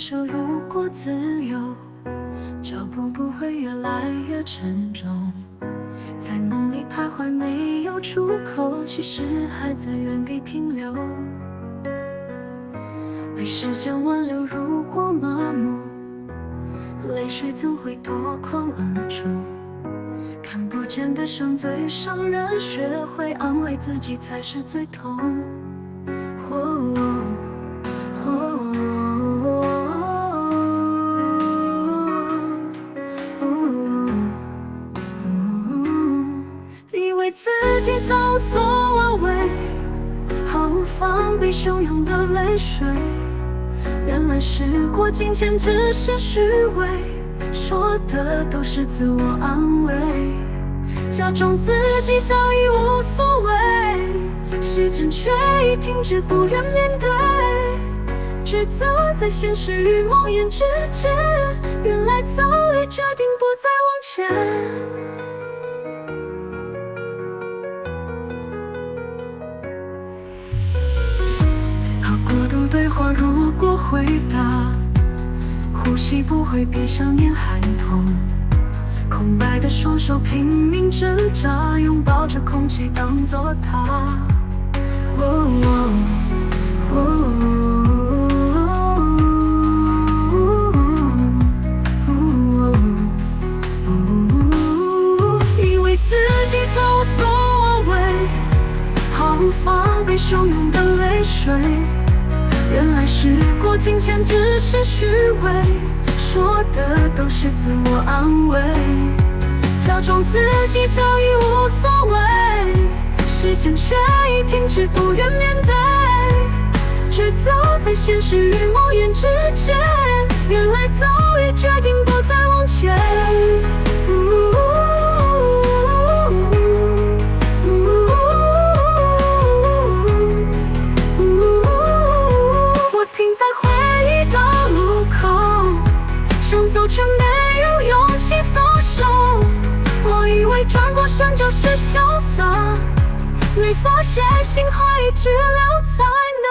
设，如果自由，脚步不会越来越沉重。在梦里徘徊没有出口，其实还在原地停留。被时间挽留，如果麻木，泪水怎会夺眶而出？看不见的伤最伤人，学会安慰自己才是最痛。以为自己早所瓦为，毫无防备汹涌的泪水，原来时过境迁只是虚伪，说的都是自我安慰，假装自己早已无所谓，时间却已停止，不愿面对，抉择在现实与梦魇之间，原来早已决定不再往前。和孤独对话，如果回答，呼吸不会比想念还痛，空白的双手拼命挣扎，拥抱着空气当作他。以为自己早无所谓，毫无防备汹涌的泪水，原来时过境迁只是虚伪，说的都是自我安慰，假装自己早已无所谓，时间却已停止，不愿面对，抉择在现实与梦魇之间，原来早已决定不再往前。我停在回忆的路口，想走却没有勇气放手，我以为转过身就是潇洒，没发现心还一直留在那。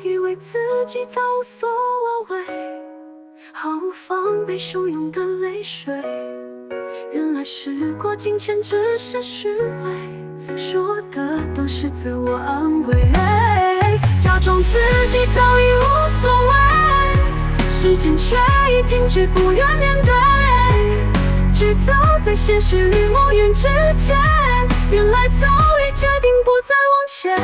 以为自己早无所谓，毫无防备汹涌的泪水，原来时过境迁只是虚伪，说的都是自我安慰，假装自己早已无所谓，时间却已停止，不愿面对，抉择在现实与梦魇之间，原来早已决定不再往前。